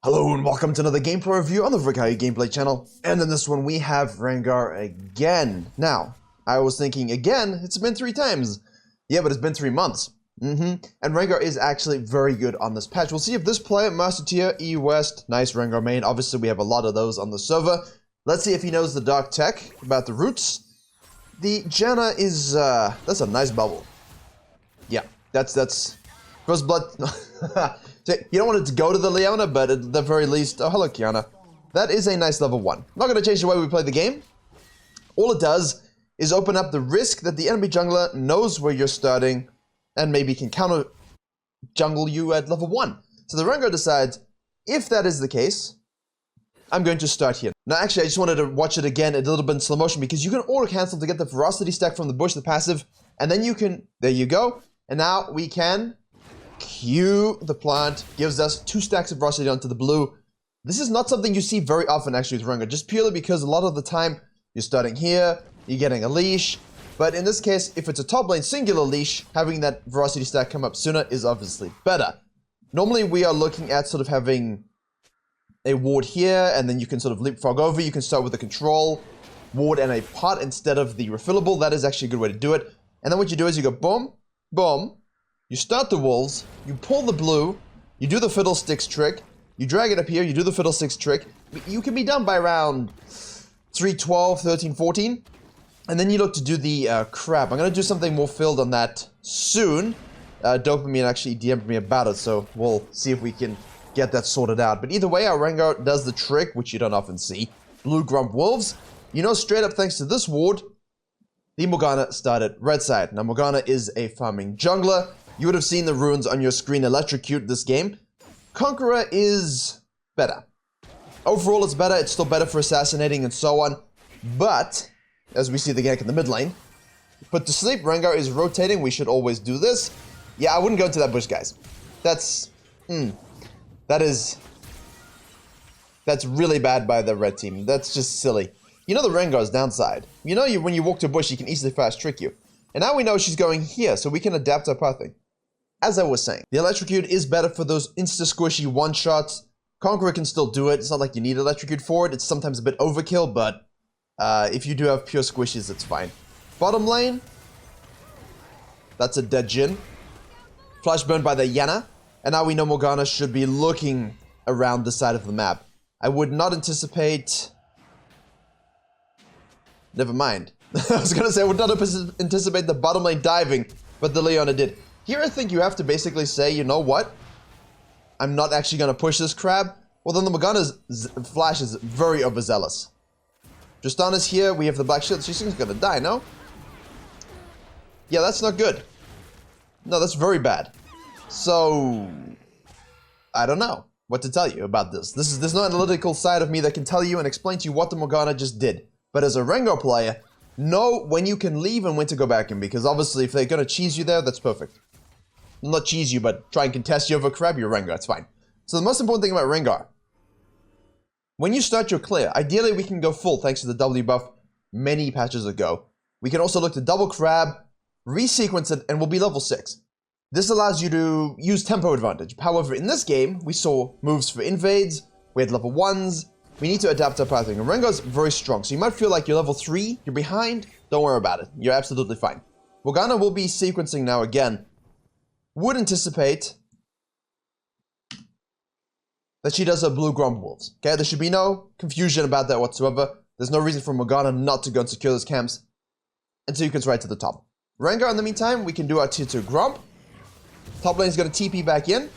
Hello and welcome to another gameplay review on the Virkayu gameplay channel. And in this one we have Rengar again. Now, I was thinking again, it's been 3 times. Yeah, but it's been 3 months. And Rengar is actually very good on this patch. We'll see if this player, Master Tier, E West, nice Rengar main. Obviously we have a lot of those on the server. Let's see if he knows the dark tech about the roots. The Janna is, that's a nice bubble. Yeah, that's first blood. You don't want it to go to the Leona, but at the very least... Oh, hello, Kiana. That is a nice level 1. Not going to change the way we play the game. All it does is open up the risk that the enemy jungler knows where you're starting and maybe can counter jungle you at level 1. So the Rengar decides, if that is the case, I'm going to start here. Now, actually, I just wanted to watch it again a little bit in slow motion because you can auto-cancel to get the ferocity stack from the bush, the passive, and then you can... There you go. And now we can... Q the plant, gives us 2 stacks of ferocity onto the blue. This is not something you see very often actually with Rengar, just purely because a lot of the time you're starting here, you're getting a leash, but in this case, if it's a top lane singular leash, having that ferocity stack come up sooner is obviously better. Normally we are looking at sort of having a ward here, and then you can sort of leapfrog over. You can start with a control, ward, and a pot instead of the refillable. That is actually a good way to do it. And then what you do is you go boom, boom, you start the wolves, you pull the blue, you do the fiddlesticks trick, you drag it up here, you do the fiddlesticks trick. You can be done by around 3:12, 13, 14. And then you look to do the crab. I'm going to do something more filled on that soon. Dopamine actually DM'd me about it, so we'll see if we can get that sorted out. But either way, our Rengar does the trick, which you don't often see. Blue Grump Wolves. You know, straight up thanks to this ward, the Morgana started red side. Now, Morgana is a farming jungler. You would have seen the runes on your screen electrocute this game. Conqueror is better. Overall, it's better. It's still better for assassinating and so on. But, as we see the gank in the mid lane, put to sleep, Rengar is rotating. We should always do this. Yeah, I wouldn't go into that bush, guys. That's really bad by the red team. That's just silly. You know the Rengar's downside. You know when you walk to a bush, she can easily fast trick you. And now we know she's going here, so we can adapt our pathing. As I was saying, the electrocute is better for those insta-squishy one-shots. Conqueror can still do it. It's not like you need electrocute for it. It's sometimes a bit overkill, but if you do have pure squishes, it's fine. Bottom lane, that's a dead Jhin. Flash burned by the Yana. And now we know Morgana should be looking around the side of the map. I would not anticipate... Never mind. I was going to say I would not anticipate the bottom lane diving, but the Leona did. Here I think you have to basically say, you know what? I'm not actually going to push this crab. Well, then the Morgana's flash is very overzealous. Tristana's here. We have the black shield. She's going to die, no? Yeah, that's not good. No, that's very bad. So, I don't know what to tell you about this. There's no analytical side of me that can tell you and explain to you what the Morgana just did. But as a Rengar player, know when you can leave and when to go back in, because obviously if they're going to cheese you there, that's perfect. Not cheese you, but try and contest you over crab, you're Rengar, it's fine. So the most important thing about Rengar, when you start your clear, ideally we can go full thanks to the W buff many patches ago. We can also look to double crab, resequence it, and we'll be level 6. This allows you to use tempo advantage. However, in this game, we saw moves for invades, we had level 1s, we need to adapt our pathing. And Rengar's very strong, so you might feel like you're level 3, you're behind, don't worry about it. You're absolutely fine. Morgana will be sequencing now again. Would anticipate that she does her blue Grump Wolves. Okay, there should be no confusion about that whatsoever. There's no reason for Morgana not to go and secure those camps until you can right to the top. Rengar, in the meantime, we can do our tier 2 Grump. Top lane is going to TP back in.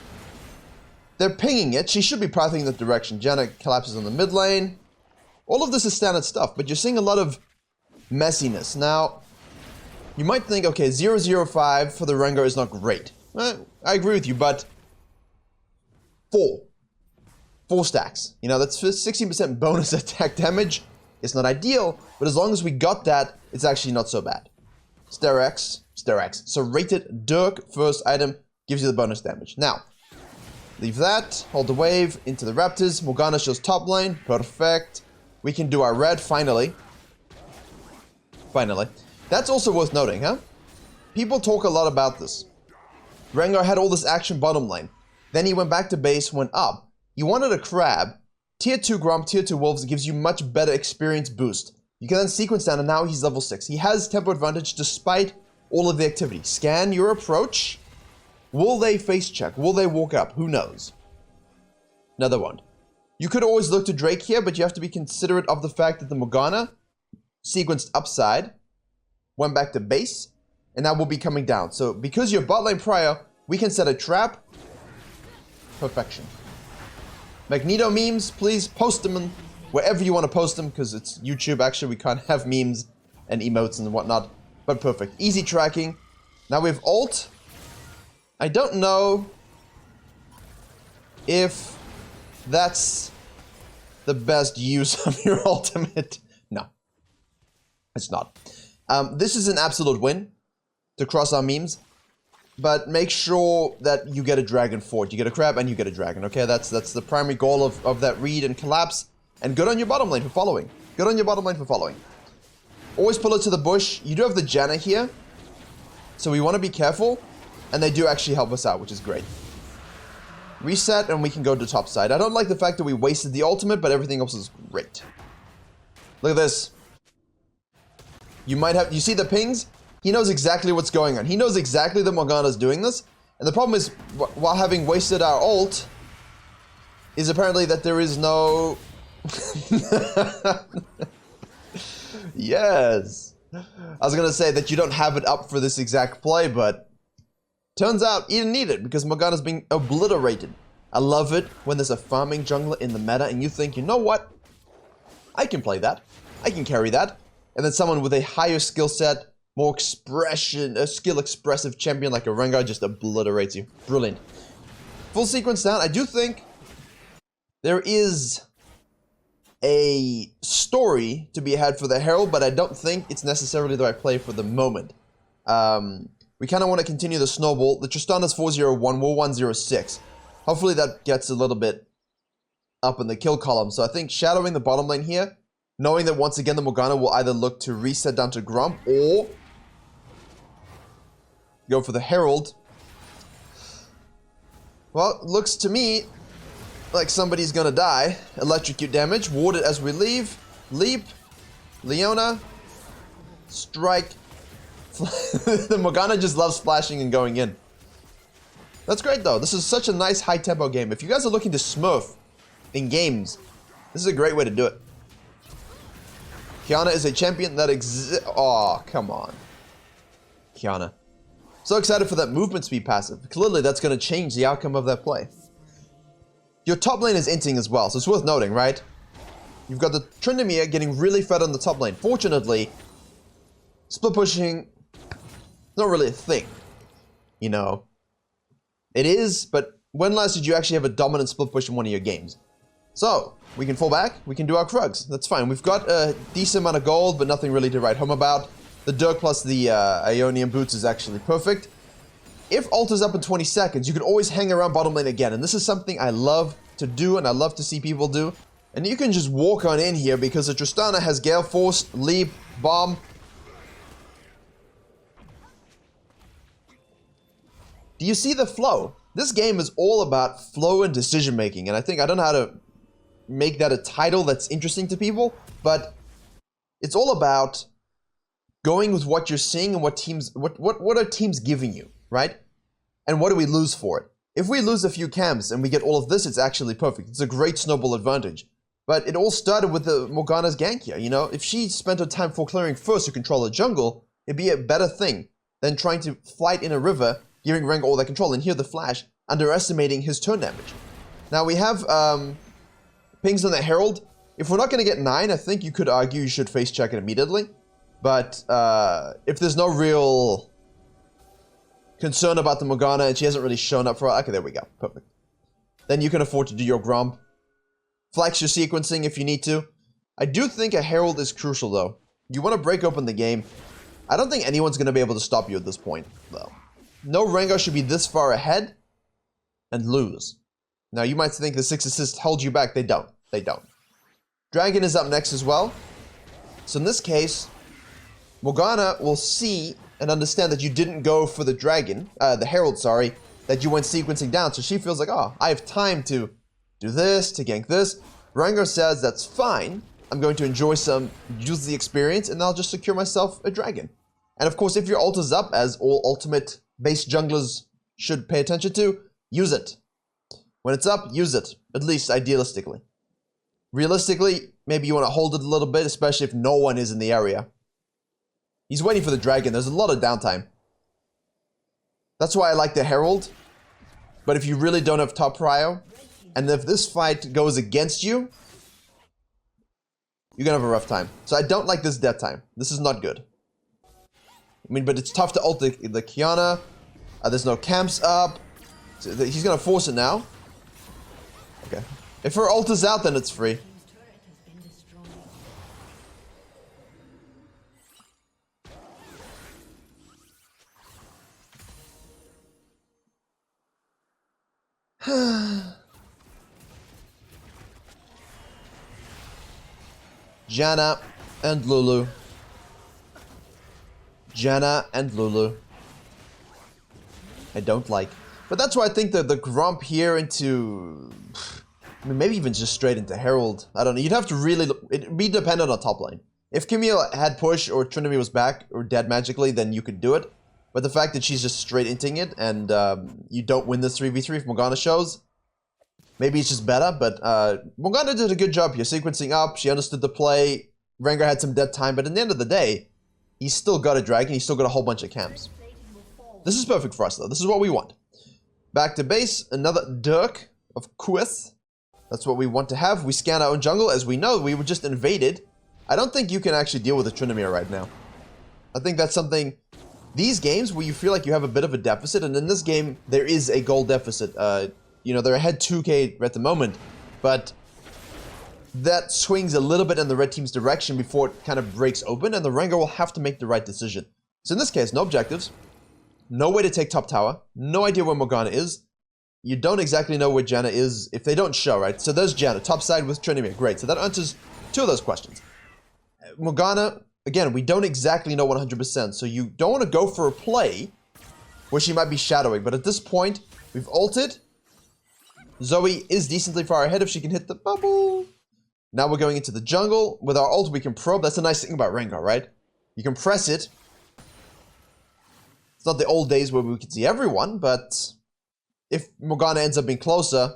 They're pinging it. She should be pathing in that direction. Janna collapses on the mid lane. All of this is standard stuff, but you're seeing a lot of messiness. Now, you might think, okay, 0-0-5 for the Rengar is not great. I agree with you, but 4 stacks. You know, that's 16% bonus attack damage. It's not ideal, but as long as we got that, it's actually not so bad. Sterex. So rated Dirk first item gives you the bonus damage. Now, leave that, hold the wave, into the Raptors. Morgana shows top lane, perfect. We can do our red, finally. Finally. That's also worth noting, huh? People talk a lot about this. Rengar had all this action bottom lane. Then he went back to base, went up. You wanted a crab. Tier 2 Gromp, Tier 2 Wolves gives you much better experience boost. You can then sequence down, and now he's level 6. He has tempo advantage despite all of the activity. Scan your approach. Will they face check? Will they walk up? Who knows? Another one. You could always look to Drake here, but you have to be considerate of the fact that the Morgana sequenced upside, went back to base, and now will be coming down. So because you're bot lane prior, we can set a trap. Perfection. Magneto memes, please post them in wherever you want to post them, because it's YouTube. Actually, we can't have memes and emotes and whatnot, but perfect. Easy tracking. Now we have ult. I don't know if that's the best use of your ultimate. No, it's not. This is an absolute win to cross our memes, but make sure that you get a dragon for it. You get a crab and you get a dragon, okay? That's the primary goal of that read and collapse. And good on your bottom lane for following. Good on your bottom lane for following. Always pull it to the bush. You do have the Janna here, so we want to be careful, and they do actually help us out, which is great. Reset, and we can go to top side. I don't like the fact that we wasted the ultimate, but everything else is great. Look at this. You see the pings? He knows exactly what's going on. He knows exactly that Morgana's doing this. And the problem is, while having wasted our ult, is apparently that there is no... Yes. I was going to say that you don't have it up for this exact play, but... Turns out you didn't need it, because Morgana's being obliterated. I love it when there's a farming jungler in the meta, and you think, you know what? I can play that. I can carry that. And then someone with a higher skill set, more expression, a skill expressive champion like a Rengar just obliterates you. Brilliant. Full sequence down. I do think there is a story to be had for the Herald, but I don't think it's necessarily the right play for the moment. We kind of want to continue the snowball. The Tristana's 401, we're 106. Hopefully that gets a little bit up in the kill column. So I think shadowing the bottom lane here, knowing that once again the Morgana will either look to reset down to Gromp or go for the Herald. Well, it looks to me like somebody's gonna die. Electrocute damage, ward it as we leave. Leap, Leona, strike. The Morgana just loves splashing and going in. That's great though. This is such a nice high tempo game. If you guys are looking to smurf in games, this is a great way to do it. Kiana is a champion that exists. Oh, come on. Kiana. So excited for that movement speed passive. Clearly that's going to change the outcome of that play. Your top lane is inting as well, so it's worth noting, right? You've got the Tryndamere getting really fed on the top lane. Fortunately, split pushing, not really a thing. You know, it is, but when last did you actually have a dominant split push in one of your games? So, we can fall back, we can do our Krugs. That's fine. We've got a decent amount of gold, but nothing really to write home about. The Dirk plus the Ionian boots is actually perfect. If ult is up in 20 seconds, you can always hang around bottom lane again. And this is something I love to do, and I love to see people do. And you can just walk on in here because the Tristana has Gale Force, Leap, Bomb. Do you see the flow? This game is all about flow and decision making, and I don't know how to make that a title that's interesting to people, but it's all about going with what you're seeing and what are teams giving you, right? And what do we lose for it? If we lose a few camps and we get all of this, it's actually perfect. It's a great snowball advantage. But it all started with the Morgana's gank here, you know? If she spent her time for clearing first to control the jungle, it'd be a better thing than trying to fight in a river, giving Rengar all that control, and here the flash, underestimating his turn damage. Now we have pings on the Herald. If we're not going to get 9, I think you could argue you should face check it immediately. But if there's no real concern about the Morgana and she hasn't really shown up for it, okay, there we go, perfect. Then you can afford to do your Gromp. Flex your sequencing if you need to. I do think a Herald is crucial though. You want to break open the game. I don't think anyone's going to be able to stop you at this point though. No Rengar should be this far ahead and lose. Now you might think the 6 assists held you back. They don't. They don't. Dragon is up next as well. So in this case, Morgana will see and understand that you didn't go for the dragon, the Herald, sorry, that you went sequencing down. So she feels like, oh, I have time to do this, to gank this. Rengar says that's fine. I'm going to enjoy use the experience, and I'll just secure myself a dragon. And of course, if your ult is up, as all ultimate-based junglers should pay attention to, use it. When it's up, use it, at least idealistically. Realistically, maybe you want to hold it a little bit, especially if no one is in the area. He's waiting for the dragon. There's a lot of downtime. That's why I like the Herald. But if you really don't have top prio, and if this fight goes against you, you're gonna have a rough time. So I don't like this death time. This is not good. I mean, but it's tough to ult the Kiana. There's no camps up. So he's gonna force it now. Okay. If her ult is out, then it's free. Janna and Lulu. Janna and Lulu. I don't like. But that's why I think that the Grump here into... I mean, maybe even just straight into Herald. I don't know. You'd have to really... It'd be dependent on top lane. If Camille had push or Trinity was back or dead magically, then you could do it. But the fact that she's just straight inting it and you don't win this 3v3 if Morgana shows, maybe it's just better. But Morgana did a good job here, sequencing up. She understood the play. Rengar had some dead time, but at the end of the day, he's still got a dragon. He's still got a whole bunch of camps. This is perfect for us, though. This is what we want. Back to base, another Dirk, of course. That's what we want to have. We scan our own jungle. As we know, we were just invaded. I don't think you can actually deal with a Tryndamere right now. I think that's something... These games where you feel like you have a bit of a deficit, and in this game, there is a goal deficit. You know, they're ahead 2k at the moment, but that swings a little bit in the red team's direction before it kind of breaks open, and the Rengar will have to make the right decision. So in this case, no objectives, no way to take top tower, no idea where Morgana is. You don't exactly know where Janna is if they don't show, right? So there's Janna, top side with Tryndamere. Great, so that answers two of those questions. Morgana, again, we don't exactly know 100%, so you don't want to go for a play where she might be shadowing, but at this point, we've ulted. Zoe is decently far ahead if she can hit the bubble. Now we're going into the jungle. With our ult, we can probe. That's the nice thing about Rengar, right? You can press it. It's not the old days where we could see everyone, but if Morgana ends up being closer,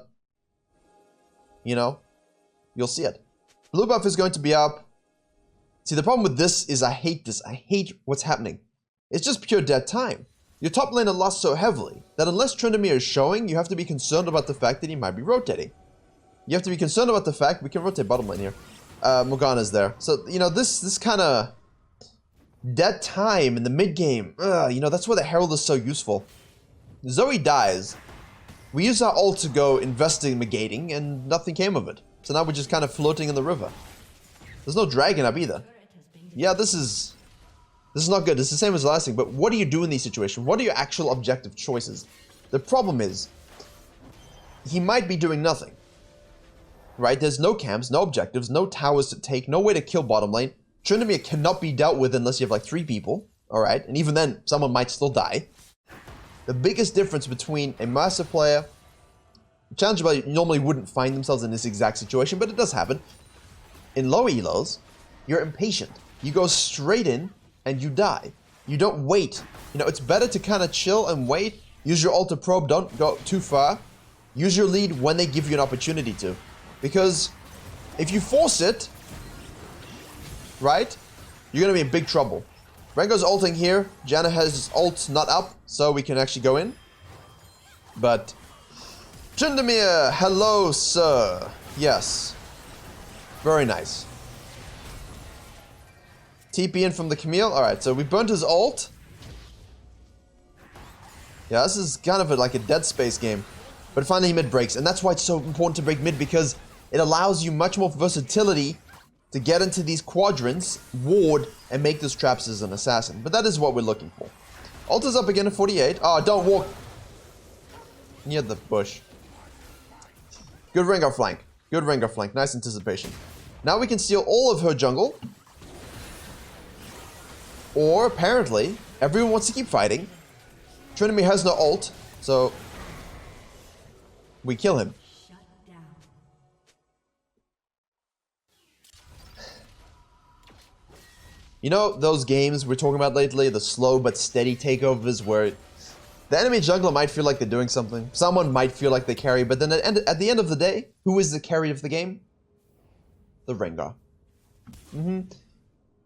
you know, you'll see it. Blue buff is going to be up. See, the problem with this is I hate this. I hate what's happening. It's just pure dead time. Your top laner lost so heavily that unless Tryndamere is showing, you have to be concerned about the fact that he might be rotating. You have to be concerned about the fact we can rotate bottom lane here. Morgana's there. So, you know, this kind of dead time in the mid game, you know, that's where the Herald is so useful. Zoe dies. We use our ult to go investigating and nothing came of it. So now we're just kind of floating in the river. There's no dragon up either. Yeah, this is not good. It's the same as the last thing, but what do you do in these situations? What are your actual objective choices? The problem is, he might be doing nothing. Right? There's no camps, no objectives, no towers to take, no way to kill bottom lane. Tryndamere cannot be dealt with unless you have like 3 people. Alright? And even then, someone might still die. The biggest difference between a master player... Challenger player normally wouldn't find themselves in this exact situation, but it does happen. In low elos, you're impatient. You go straight in, and you die. You don't wait. You know, it's better to kind of chill and wait. Use your ult to probe, don't go too far. Use your lead when they give you an opportunity to. Because if you force it, right, you're going to be in big trouble. Rengar's ulting here. Janna has his ult not up, so we can actually go in. But, Tryndamere, hello, sir. Yes. Very nice. TP in from the Camille. Alright, so we burnt his ult. Yeah, this is kind of like a dead space game. But finally mid breaks. And that's why it's so important to break mid, because it allows you much more versatility to get into these quadrants, ward, and make those traps as an assassin. But that is what we're looking for. Ult is up again at 48. Oh, don't walk near the bush. Good Rengar flank. Good Rengar flank. Nice anticipation. Now we can steal all of her jungle. Or, apparently, everyone wants to keep fighting. Tryndamere has no ult, so we kill him. You know those games we're talking about lately, the slow but steady takeovers where the enemy jungler might feel like they're doing something. Someone might feel like they carry, but then at the end of the day, who is the carry of the game? The Rengar.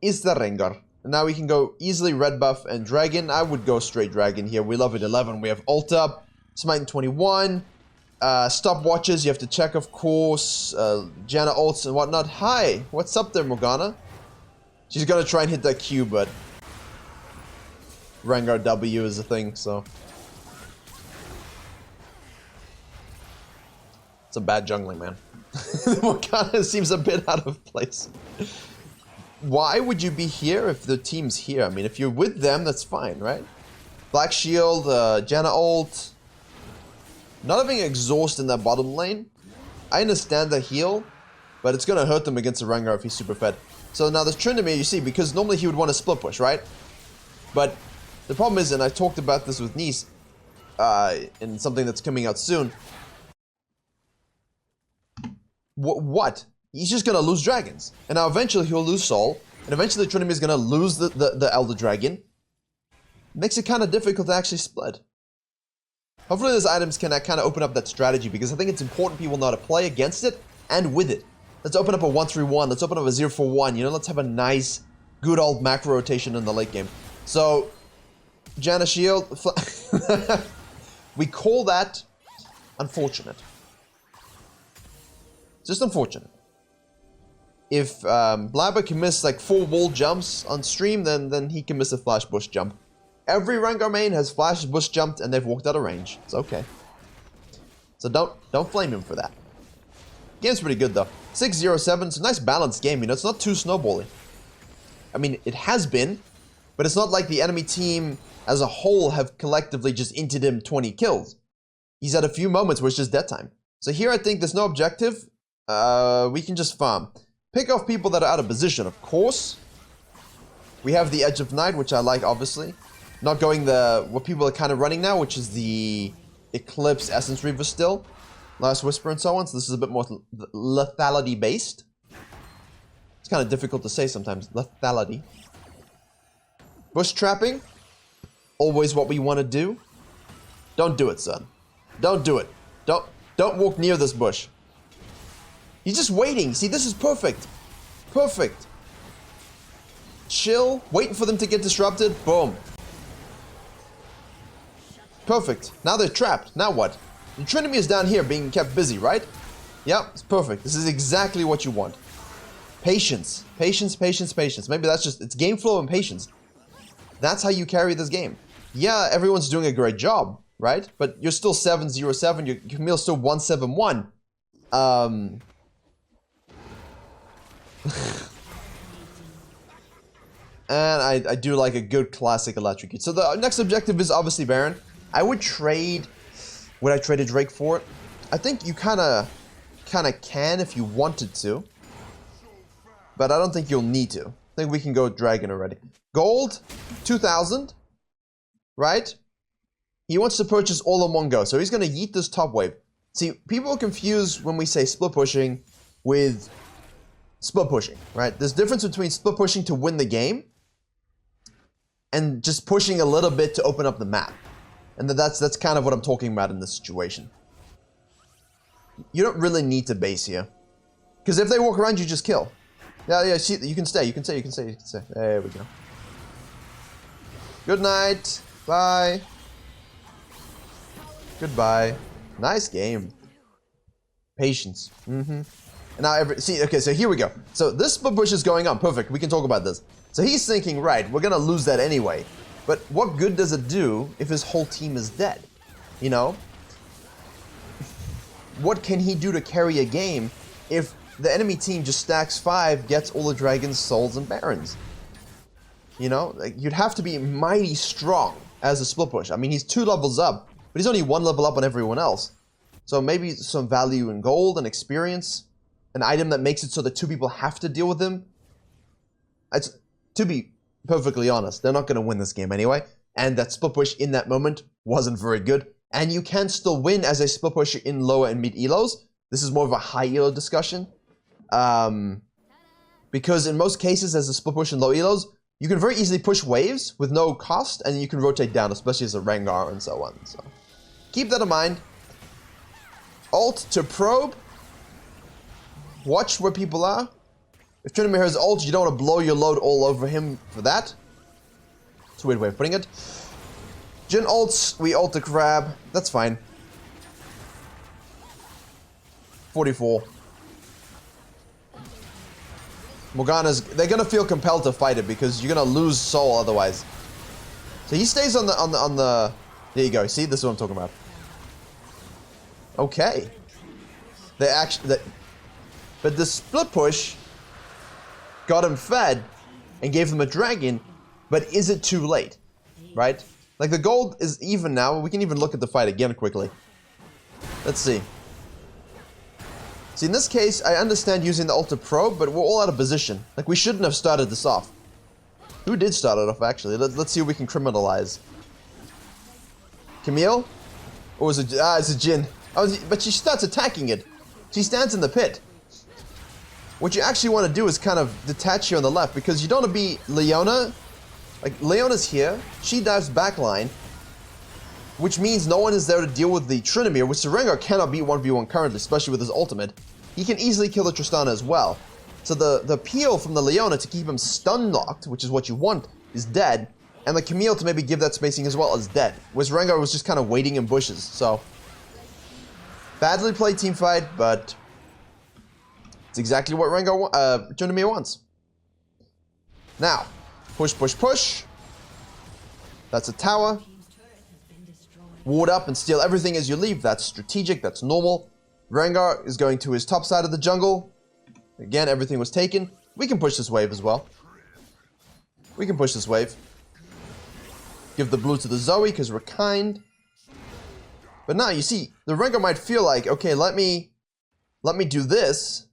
It's the Rengar. And now we can go easily red buff and dragon. I would go straight dragon here. We love it 11. We have ult up, smite in 21. Stopwatches, you have to check, of course. Janna ults and whatnot. Hi, what's up there, Morgana? She's gonna try and hit that Q, but Rengar W is a thing, so. It's a bad jungling, man. Morgana seems a bit out of place. Why would you be here if the team's here? I mean, if you're with them, that's fine, right? Black Shield, Janna ult. Not having exhaust in that bottom lane. I understand the heal, but it's gonna hurt them against the Rengar if he's super fed. So now there's Tryndamere, you see, because normally he would want to split push, right? But the problem is, and I talked about this with Nice, in something that's coming out soon. What? He's just gonna lose dragons. And now eventually he'll lose Soul, and eventually Tryndamere is gonna lose the Elder Dragon. Makes it kind of difficult to actually split. Hopefully those items can kind of open up that strategy, because I think it's important people know how to play against it and with it. Let's open up a 1-3-1. Let's open up a 0-4-1. You know, let's have a nice, good old macro rotation in the late game. So, Janna Shield. We call that unfortunate. Just unfortunate. If Blabber can miss like 4 wall jumps on stream, then he can miss a flash bush jump. Every Rengar main has flash bush jumped and they've walked out of range. It's okay. So don't flame him for that. Game's pretty good though. 6-0-7. It's a nice balanced game. You know, it's not too snowbally. I mean, it has been, but it's not like the enemy team as a whole have collectively just inted him 20 kills. He's had a few moments where it's just dead time. So here I think there's no objective. We can just farm. Pick off people that are out of position, of course. We have the Edge of Night, which I like, obviously. Not going what people are kind of running now, which is the Eclipse Essence Reaver still. Last Whisper and so on, so this is a bit more lethality based. It's kind of difficult to say sometimes, lethality. Bush trapping. Always what we want to do. Don't do it, son. Don't do it. Don't walk near this bush. He's just waiting. See, this is perfect. Perfect. Chill. Waiting for them to get disrupted. Boom. Perfect. Now they're trapped. Now what? The Tryndamere is down here being kept busy, right? Yep, it's perfect. This is exactly what you want. Patience. Patience, patience, patience. Maybe that's just, it's game flow and patience. That's how you carry this game. Yeah, everyone's doing a great job, right? But you're still 7-0-7. Your Camille's still 1-7-1. And I do like a good classic electrocute. So the next objective is obviously Baron. I would trade... Would I trade a Drake for it? I think you kinda can if you wanted to. But I don't think you'll need to. I think we can go Dragon already. Gold, 2,000. Right? He wants to purchase all in one go. So he's gonna yeet this top wave. See, people confuse when we say split pushing with split pushing, right? There's a difference between split pushing to win the game and just pushing a little bit to open up the map. And that's kind of what I'm talking about in this situation. You don't really need to base here. Because if they walk around, you just kill. Yeah, see, you can stay, you can stay, you can stay, you can stay. There we go. Good night. Bye. Goodbye. Nice game. Patience. And now see, okay, so here we go. So this split push is going on. Perfect. We can talk about this. So he's thinking, right, we're gonna lose that anyway. But what good does it do if his whole team is dead? You know? What can he do to carry a game if the enemy team just stacks 5, gets all the dragons, souls, and barons? You know? Like, you'd have to be mighty strong as a split push. I mean, he's 2 levels up, but he's only 1 level up on everyone else. So maybe some value in gold and experience. An item that makes it so that 2 people have to deal with him. To be perfectly honest, they're not going to win this game anyway. And that split push in that moment wasn't very good. And you can still win as a split push in lower and mid elos. This is more of a high elo discussion. Because in most cases, as a split push in low elos, you can very easily push waves with no cost, and you can rotate down, especially as a Rengar and so on. So keep that in mind. Ult to probe. Watch where people are. If Trinity has ult, you don't want to blow your load all over him for that. It's a weird way of putting it. Jhin ults, we ult the crab. That's fine. 44. Morgana's, they're gonna feel compelled to fight it because you're gonna lose soul otherwise. So he stays on the there you go. See, this is what I'm talking about. Okay. They actually, but the split push got him fed and gave them a dragon, but is it too late? Right? Like the gold is even now. We can even look at the fight again quickly. Let's see. See, in this case, I understand using the ult to probe, but we're all out of position. Like, we shouldn't have started this off. Who did start it off, actually? Let's see if we can criminalize. Camille? Or was it... Ah, it's a Jhin. Oh, but she starts attacking it. She stands in the pit. What you actually want to do is kind of detach here on the left, because you don't want to be Leona. Like, Leona's here. She dives backline, which means no one is there to deal with the Tryndamere, which the Rengar cannot beat 1v1 currently, especially with his ultimate. He can easily kill the Tristana as well. So the appeal from the Leona to keep him stun locked, which is what you want, is dead. And the Camille to maybe give that spacing as well is dead. Whereas Rengar was just kind of waiting in bushes, so... Badly played teamfight, but... It's exactly what Tryndamere wants. Now, push, push, push. That's a tower. Ward up and steal everything as you leave. That's strategic, that's normal. Rengar is going to his top side of the jungle. Again, everything was taken. We can push this wave as well. We can push this wave. Give the blue to the Zoe because we're kind. But now, you see, the Rengar might feel like, okay, let me do this.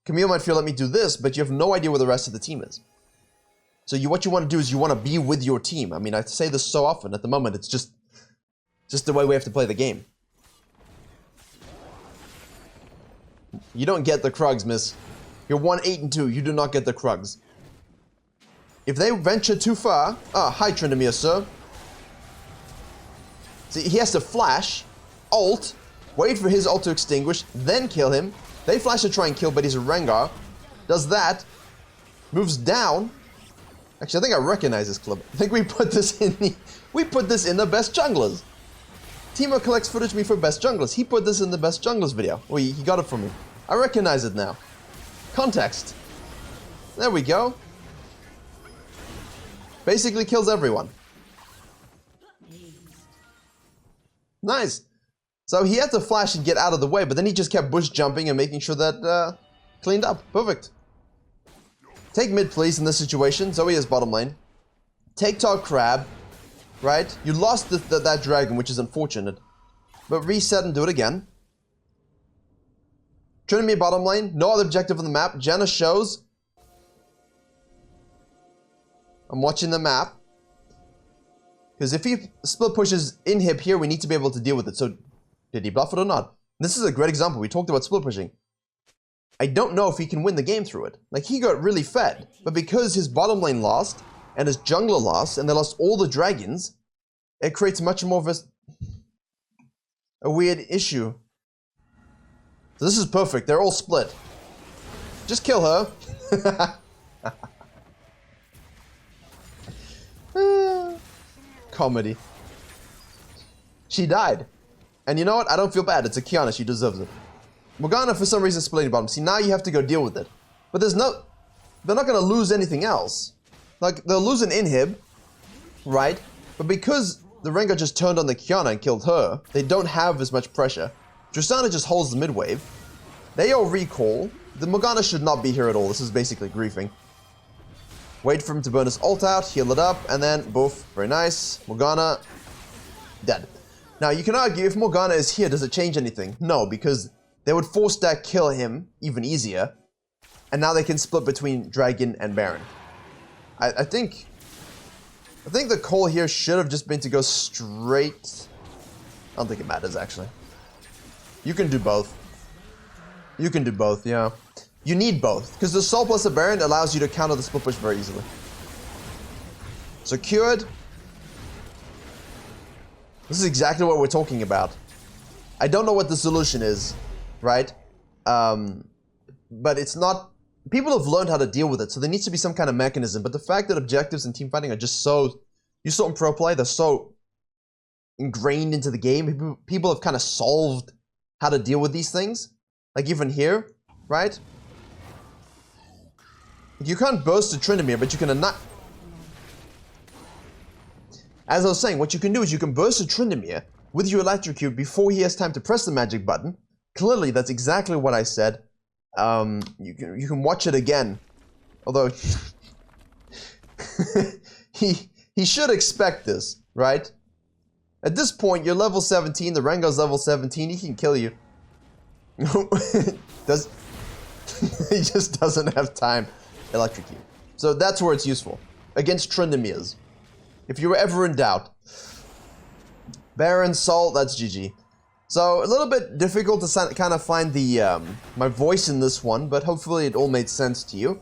Camille might feel, let me do this, but you have no idea where the rest of the team is. So what you want to do is you want to be with your team. I mean, I say this so often. At the moment, it's just the way we have to play the game. You don't get the Krugs, miss. You're 1-8-2. You do not get the Krugs. If they venture too far... Ah, hi, Tryndamere, sir. See, he has to flash, ult, wait for his ult to extinguish, then kill him. They flash to try and kill, but he's a Rengar. Does that. Moves down. Actually, I think I recognize this clip. I think we put this in the best junglers. Timo collects footage of me for best junglers. He put this in the best junglers video. Oh, he got it from me. I recognize it now. Context. There we go. Basically kills everyone. Nice. So he had to flash and get out of the way, but then he just kept bush jumping and making sure that cleaned up. Perfect. Take mid, please, in this situation. Zoe is bottom lane. Take top crab. Right? You lost that dragon, which is unfortunate. But reset and do it again. Tryndamere bottom lane. No other objective on the map. Janna shows. I'm watching the map. Because if he split pushes inhib here, we need to be able to deal with it. So, did he bluff it or not? This is a great example. We talked about split pushing. I don't know if he can win the game through it. Like, he got really fed. But because his bottom lane lost, and his jungler lost, and they lost all the dragons, it creates much more of a weird issue. So this is perfect. They're all split. Just kill her. Comedy. She died. And you know what? I don't feel bad. It's a Kiana. She deserves it. Morgana, for some reason, splitting bottom. See, now you have to go deal with it. But they're not going to lose anything else. Like, they'll lose an inhib, right? But because the Rengar just turned on the Kiana and killed her, they don't have as much pressure. Tristana just holds the mid wave. They all recall. The Morgana should not be here at all. This is basically griefing. Wait for him to burn his ult out, heal it up, and then, boof, very nice. Morgana, dead. Now, you can argue, if Morgana is here, does it change anything? No, because they would force that kill him even easier. And now they can split between Dragon and Baron. I think the call here should have just been to go straight. I don't think it matters, actually. You can do both. You can do both, yeah. You need both, because the Soul plus the Baron allows you to counter the split push very easily. Secured. This is exactly what we're talking about. I don't know what the solution is, right? But it's not... People have learned how to deal with it, so there needs to be some kind of mechanism. But the fact that objectives and team fighting are just so... You saw in pro play, they're so ingrained into the game. People have kind of solved how to deal with these things. Like even here, right? You can't burst a Tryndamere, but you can... As I was saying, what you can do is you can burst a Tryndamere with your Electrocute before he has time to press the magic button. Clearly, that's exactly what I said. You can watch it again. Although... he should expect this, right? At this point, you're level 17, the Rengar's level 17, he can kill you. He just doesn't have time. Electrocute. So that's where it's useful. Against Tryndameres. If you were ever in doubt. Baron, Salt, that's GG. So, a little bit difficult to kind of find the my voice in this one, but hopefully it all made sense to you.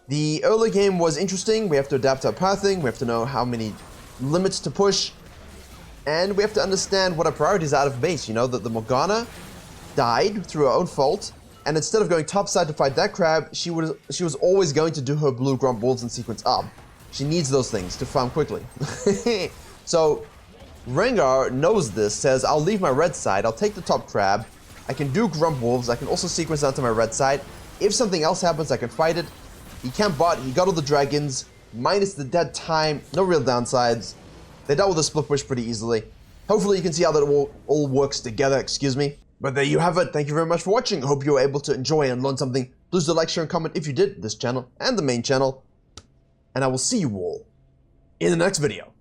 The early game was interesting. We have to adapt our pathing, we have to know how many limits to push, and we have to understand what our priorities are out of base. You know, that the Morgana died through her own fault, and instead of going topside to fight that crab, she was always going to do her blue Grump Wolves and sequence up. She needs those things to farm quickly. So, Rengar knows this, says, I'll leave my red side, I'll take the top crab, I can do Grump Wolves, I can also sequence down to my red side. If something else happens, I can fight it. He can't bot, he got all the dragons, minus the dead time, no real downsides. They dealt with the split push pretty easily. Hopefully you can see how that all works together, excuse me. But there you have it, thank you very much for watching, I hope you were able to enjoy and learn something. Please do like, share, and comment if you did, this channel and the main channel. And I will see you all in the next video.